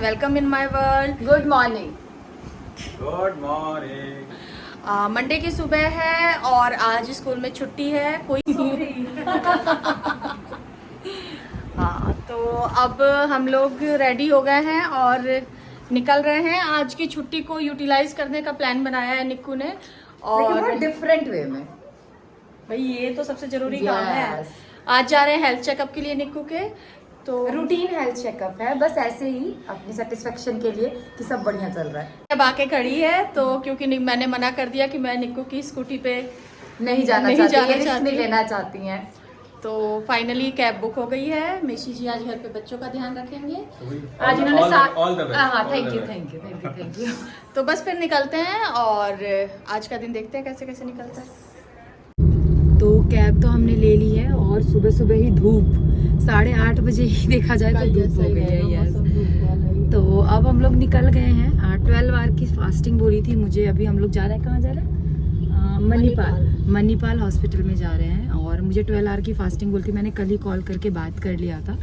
Welcome in my world. Good morning. Good morning. Monday की सुबह है और आज स्कूल में छुट्टी है। कोई हाँ, तो अब हम लोग रेडी हो गए हैं और निकल रहे हैं। आज की छुट्टी को यूटिलाइज करने का प्लान बनाया है निक्कू ने। और डिफरेंट वे में। भाई ये तो सबसे जरूरी काम है। Yes. आज जा रहे हैं हेल्थ चेकअप के लिए निक्कू के। तो रूटीन हेल्थ चेकअप है, बस ऐसे ही अपनी सेटिस्फेक्शन के लिए कि सब बढ़िया चल रहा है। अब आके खड़ी है तो क्योंकि मैंने मना कर दिया कि मैं निक्कू की स्कूटी पे नहीं जाना नहीं चाहती, जाना ये रिस्क चाहती। नहीं लेना चाहती हैं। तो फाइनली कैब बुक हो गई है। मेशी जी आज घर पे बच्चों का ध्यान रखेंगे। आज इन्होंने साथ ऑल द बेस्ट। हाँ, थैंक यू। तो बस फिर निकलते हैं और आज का दिन देखते हैं कैसे कैसे निकलता है। तो कैब तो हमने ले ली है और सुबह सुबह ही धूप 8:30 बजे ही देखा जाए तो धूप हो गई है। यस, तो अब हम लोग निकल गए हैं। 12 आवर की फास्टिंग बोली थी मुझे। अभी हम लोग जा रहे हैं, कहाँ जा रहे हैं? मणिपाल हॉस्पिटल में जा रहे हैं। और मुझे 12 आवर की फास्टिंग बोलती, मैंने कल ही कॉल करके बात कर लिया था।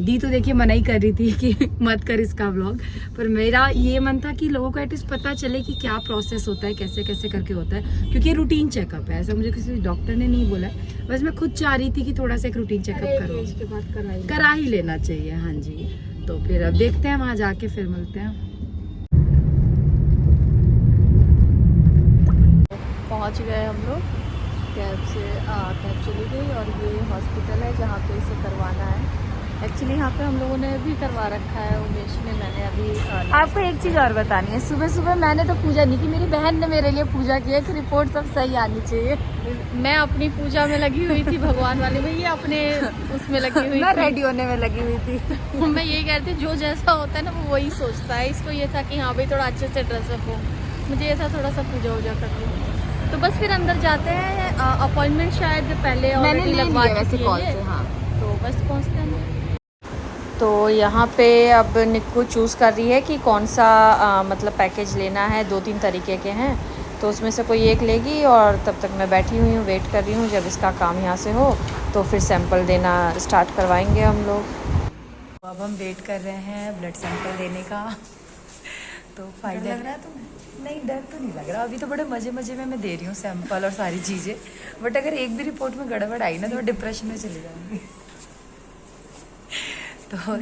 दी तो देखिए मना ही कर रही थी कि मत कर इसका व्लॉग, पर मेरा ये मन था कि लोगों को एटलीस्ट पता चले कि क्या प्रोसेस होता है, कैसे कैसे करके होता है, क्योंकि ये रूटीन चेकअप है। ऐसा मुझे किसी डॉक्टर ने नहीं बोला है, बस मैं खुद चाह रही थी कि थोड़ा सा एक रूटीन चेकअप करो, इसके बाद करा ही लेना चाहिए। हाँ जी, तो फिर अब देखते हैं, वहाँ जाके फिर मिलते हैं। पहुंच गए हम लोग। कैब चली गई और ये हॉस्पिटल है जहाँ पे इसे करवाना है। एक्चुअली यहाँ पे हम लोगों ने भी करवा रखा है, उमेश ने, मैंने अभी। आपको एक चीज़ और बतानी है, सुबह सुबह मैंने तो पूजा नहीं की, मेरी बहन ने मेरे लिए पूजा की है कि रिपोर्ट सब सही आनी चाहिए। मैं अपनी पूजा में लगी हुई थी, भगवान वाले में, ये अपने उसमें लगी हुई मैं थी। रेडी होने में लगी हुई थी। मैं ये कहती हूँ जो जैसा होता है ना वो वही सोचता है। इसको ये था कि हाँ भाई थोड़ा अच्छे से ड्रेसअप हो, मुझे ये था थोड़ा सा पूजा वूजा कर लूँ। तो बस फिर अंदर जाते हैं। अपॉइंटमेंट शायद पहले मैंने ऑलरेडी ले लगवा लिया वैसे चुकी कॉल है से। ये। हाँ, तो बस पहुँचते हैं। तो यहाँ पे अब निक्कू चूज़ कर रही है कि कौन सा मतलब पैकेज लेना है। 2-3 तरीके के हैं, तो उसमें से कोई एक लेगी। और तब तक मैं बैठी हुई हूँ, वेट कर रही हूँ। जब इसका काम यहाँ से हो तो फिर सैंपल देना स्टार्ट करवाएंगे हम लोग। अब हम वेट कर रहे हैं ब्लड सैंपल देने का। तो फाइनल लग रहा है तुम्हें? नहीं, डर तो नहीं लग रहा। अभी तो बड़े मजे मजे में मैं दे रही हूँ सैंपल और सारी चीज़ें, बट अगर एक भी रिपोर्ट में गड़बड़ आई ना तो मैं डिप्रेशन में चली जाऊँगी। तो हाँ,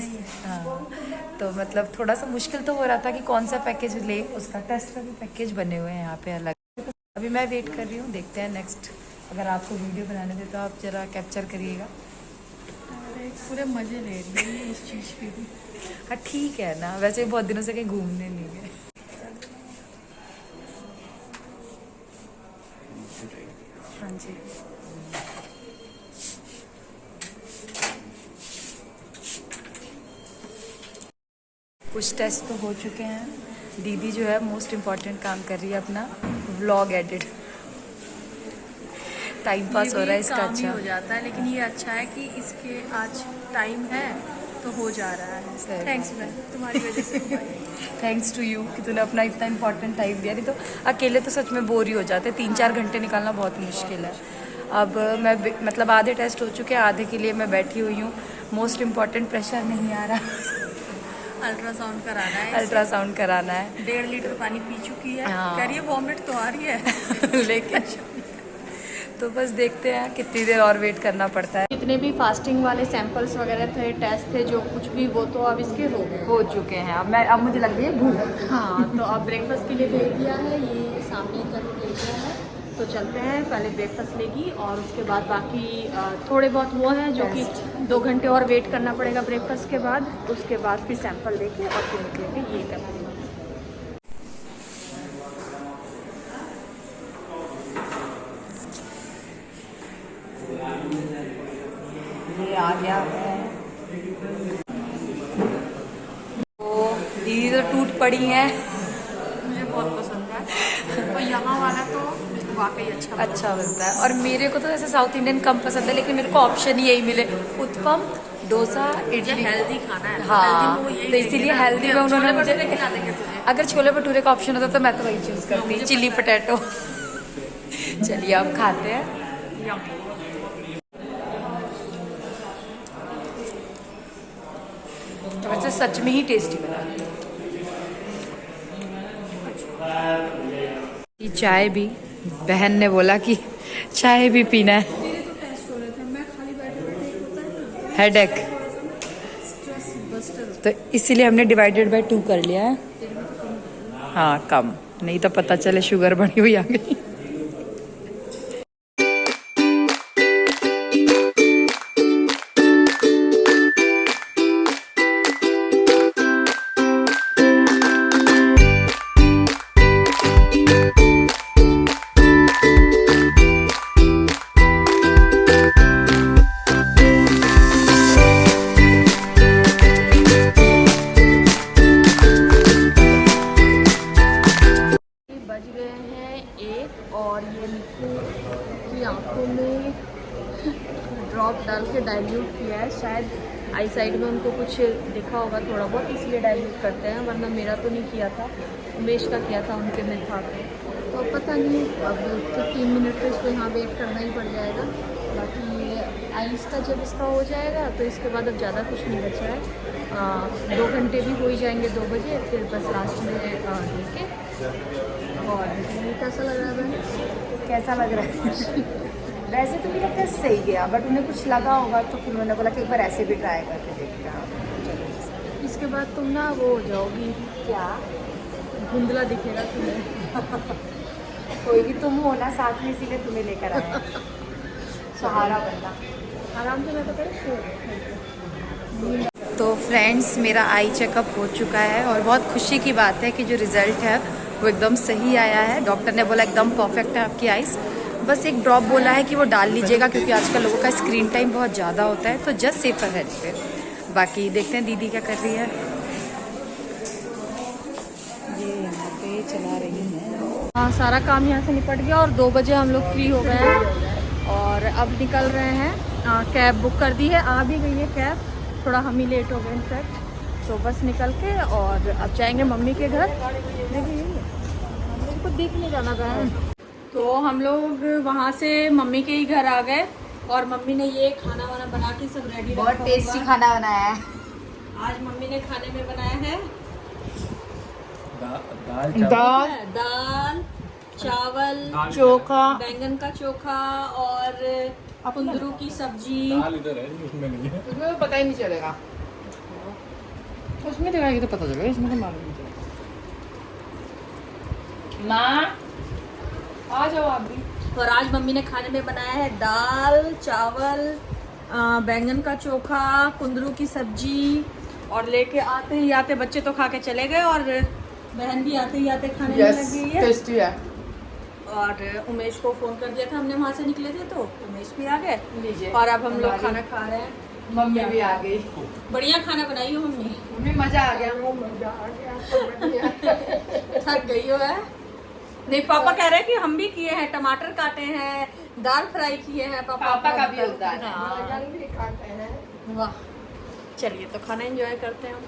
तो मतलब थोड़ा सा मुश्किल तो हो रहा था कि कौन सा पैकेज ले। उसका टेस्ट का भी पैकेज बने हुए हैं यहाँ पे अलग। अभी मैं वेट कर रही हूँ, देखते हैं नेक्स्ट। अगर आपको वीडियो बनाने दे तो आप ज़रा कैप्चर करिएगा। पूरे मजे ले रही है इस चीज़ के भी। हाँ ठीक है ना, वैसे भी बहुत दिनों से कहीं घूमने नहीं गए। हाँ जी, कुछ टेस्ट तो हो चुके हैं। दीदी जो है मोस्ट इम्पॉर्टेंट काम कर रही है अपना, व्लॉग एडिट। टाइम पास हो रहा है इसका। काम ही अच्छा हो जाता है, लेकिन ये अच्छा है कि इसके आज टाइम है तो हो जा रहा है। सही थैंक्स बात मैम, तुम्हारी वजह से हुआ है। थैंक्स टू यू कि तूने अपना इतना इम्पोर्टेंट टाइम दिया। नहीं तो अकेले तो सच में बोर ही हो जाते, 3-4 घंटे निकालना बहुत मुश्किल है। अब मैं मतलब आधे टेस्ट हो चुके हैं, आधे के लिए मैं बैठी हुई हूँ। मोस्ट इम्पॉर्टेंट प्रेशर नहीं आ रहा। अल्ट्रासाउंड कराना है। अल्ट्रासाउंड कराना है। 1.5 लीटर पानी पी चुकी है। हाँ। कह रही है वॉमिट तो आ रही है। लेकिन तो बस देखते हैं कितनी देर और वेट करना पड़ता है। जितने भी फास्टिंग वाले सैंपल्स वगैरह थे, टेस्ट थे, जो कुछ भी, वो तो अब इसके हो चुके हैं। अब मुझे लग रही है भूख। हाँ, तो अब ब्रेकफास्ट के लिए भेज दिया है। ये सामने की तरफ भेज दिया है। तो चलते हैं, पहले ब्रेकफास्ट लेगी और उसके बाद बाकी थोड़े बहुत वो हैं जो कि 2 घंटे और वेट करना पड़ेगा ब्रेकफास्ट के बाद। उसके बाद फिर सैंपल लेके और फिर निकलेंगे। ये करना है। ये आ गया है। तो दीदी तो टूट पड़ी हैं। मुझे बहुत पसंद है और यहाँ वाला तो वाकई अच्छा बनता है। और मेरे को तो जैसे साउथ इंडियन कम पसंद है, लेकिन मेरे को ऑप्शन ही यही मिले, उत्पम, डोसा, इडली। हेल्दी खाना है। हाँ, तो इसीलिए हेल्दी में उन्होंने मुझे, अगर छोले भटूरे का ऑप्शन होता तो मैं तो वही चूज़ करती, चिली पोटैटो। चलिए अब खाते हैं। तो वैसे सच में ही टेस्टी बना है। ये चाय भी, बहन ने बोला कि चाय भी पीना है। हेडेक, तो इसीलिए हमने डिवाइडेड बाय 2 कर लिया है। हाँ कम, नहीं तो पता चले शुगर बढ़ी हुई आ गई। और ये निक्कू की आंखों में ड्रॉप डाल के डाइल्यूट किया है। शायद आई साइड में उनको कुछ दिखा होगा थोड़ा बहुत, इसलिए डाइल्यूट करते हैं, वरना मेरा तो नहीं किया था, उमेश का किया था उनके में था। तो अब पता नहीं, अब 15 मिनट तो इसको यहाँ वेट करना ही पड़ जाएगा। बाकी आइस का जब इसका हो जाएगा तो इसके बाद अब ज़्यादा कुछ नहीं बचा है। 2 घंटे भी हो ही जाएंगे, 2 बजे, फिर बस लास्ट में देखे। और कैसा लग रहा है बहन? कैसा लग रहा है? वैसे तो मुझे लगता है सही गया, बट उन्हें कुछ लगा होगा तो फिर उन्होंने बोला कि एक बार ऐसे भी ट्राई करके देखते हैं। इसके बाद तुम ना वो हो जाओगी, क्या धुंधला दिखेगा तुम्हें। कोई भी तुम हो ना साथ में, इसीलिए तुम्हें लेकर आए हैं। सहारा बनना। आराम से मैं तो करूँ। तो फ्रेंड्स, मेरा आई चेकअप हो चुका है और बहुत खुशी की बात है कि जो रिज़ल्ट है वो एकदम सही आया है। डॉक्टर ने बोला एकदम परफेक्ट है आपकी आइज़, बस एक ड्रॉप बोला है कि वो डाल लीजिएगा क्योंकि आजकल लोगों का स्क्रीन टाइम बहुत ज़्यादा होता है, तो जस्ट सेफर हेड पे। बाकी देखते हैं दीदी क्या कर रही है। ये यहाँ पे चला रही है। हाँ, सारा काम यहाँ से निपट गया और 2 बजे हम लोग फ्री हो गए हैं और अब निकल रहे हैं। कैब बुक कर दी है, आ भी गई है कैब, थोड़ा हम ही लेट हो गए इनफैक्ट। तो बस निकल के और अब जाएंगे मम्मी के घर। को देखने जाना बहन। तो हम लोग वहाँ से मम्मी के ही घर आ गए और मम्मी ने ये खाना वाना बना के सब रेडी, बहुत टेस्टी खाना बनाया है। आज मम्मी ने खाने में बनाया है दाल चावल चोखा, बैंगन का चोखा और कुंदरू की सब्जी। दाल इधर है, उसमें नहीं है। उसमें तो पता ही नहीं चलेगा, उसमें दिखाएगी तो पता चलेगा, इसमें तो मालूम नहीं चलेगा। माँ आ जाओ आप भी। और आज मम्मी ने खाने में बनाया है दाल चावल बैंगन का चोखा कुंदरू की सब्जी। और लेके आते ही आते बच्चे तो खा के चले गए और बहन भी आते ही आते खाने में लग गई है। टेस्टी है। और उमेश को फोन कर दिया था हमने, वहाँ से निकले थे तो उमेश भी आ गए। लीजिए। और अब हम लोग खाना खा रहे हैं। मम्मी भी आ गई। बढ़िया खाना बनाई हो मम्मी। मम्मी मजा आ गया। वो मजा आ गया। थक गई हो है? नहीं, पापा कह रहे हैं कि हम भी किए हैं, टमाटर काटे हैं, दाल फ्राई किए हैं। पापा का भी योगदान है। वाह, चलिए तो खाना एंजॉय करते हैं हम।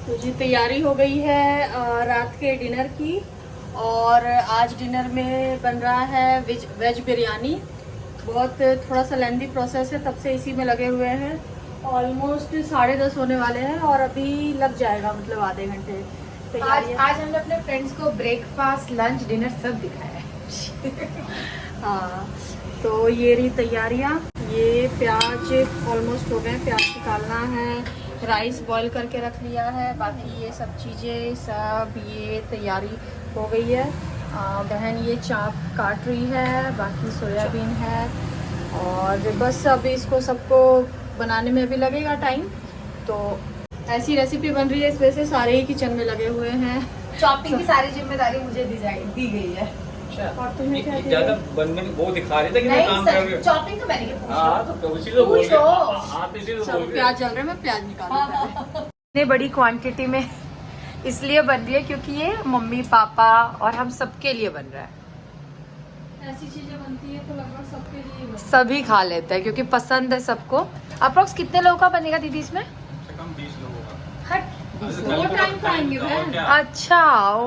तो जी तैयारी हो गई है रात के डिनर की। और आज डिनर में बन रहा है वेज बिरयानी। बहुत थोड़ा सा लेंदी प्रोसेस है, तब से इसी में लगे हुए हैं। ऑलमोस्ट 10:30 होने वाले हैं और अभी लग जाएगा, मतलब आधे घंटे। आज हमने अपने फ्रेंड्स को ब्रेकफास्ट लंच डिनर सब दिखाया है। हाँ, तो ये रही तैयारियाँ। ये प्याज ऑलमोस्ट हो गए, प्याज निकालना है। राइस बॉईल करके रख लिया है। बाकी ये सब चीज़ें सब ये तैयारी हो गई है। बहन ये चाप काट रही है, बाकी सोयाबीन है। और बस अब इसको सबको बनाने में भी लगेगा टाइम। तो ऐसी रेसिपी बन रही है, इस वजह से सारे ही किचन में लगे हुए हैं। चॉपिंग की सारी जिम्मेदारी मुझे दी गई है। और तुम्हें क्या ज्यादा बनने वो दिखा रहे थे कि मैं काम कर रही हूँ। चॉपिंग तो मैंने की। हाँ, तो इसी तो बोल रहे हैं। हाँ, तो इसी तो सब बोल रहे हैं। प्याज चल रहे हैं, मैं प्याज निकाल रही हूँ। इतनी बड़ी क्वांटिटी में इसलिए बन रही है क्योंकि ये मम्मी पापा और हम सबके लिए बन रहा है। ऐसी चीजें बनती है तो लगभग सबके लिए बनती सभी खा लेते हैं क्योंकि पसंद है सबको। अप्रोक्स कितने लोगों का बनेगा दीदी इसमें? कम 20 लोगों का। हट, 2 टाइम खाएंगे बहन। अच्छा, ओ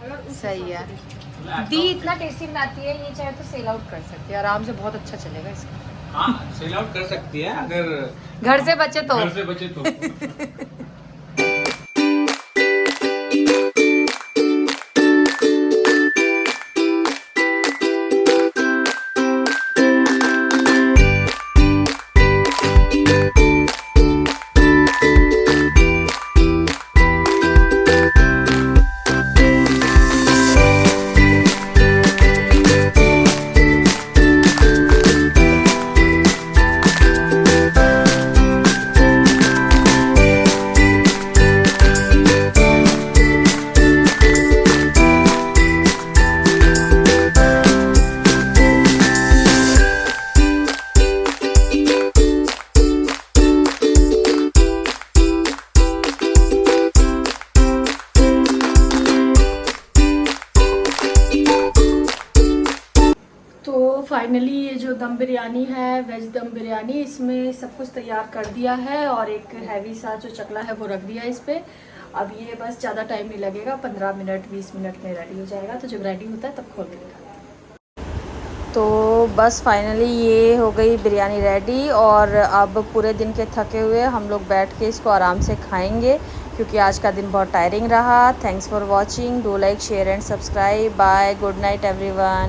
अगर उस सही है। दी इतना टेस्टी बनाती है, ये चाहे तो सेल आउट कर सकती है आराम से, बहुत अच्छा चलेगा इसका। हाँ, सेल आउट कर सकती है अगर घर से बचे तो। घर से बचे तो। दम बिरयानी है, वेज दम बिरयानी। इसमें सब कुछ तैयार कर दिया है और एक हैवी सा जो चकला है वो रख दिया है इस पर। अब ये बस ज़्यादा टाइम नहीं लगेगा, 15 मिनट 20 मिनट में रेडी हो जाएगा। तो जब रेडी होता है तब खोल के दिखाते हैं। तो बस फाइनली ये हो गई बिरयानी रेडी और अब पूरे दिन के थके हुए हम लोग बैठ के इसको आराम से खाएंगे क्योंकि आज का दिन बहुत टायरिंग रहा। Thanks for watching, do like share and subscribe. Bye, good night everyone.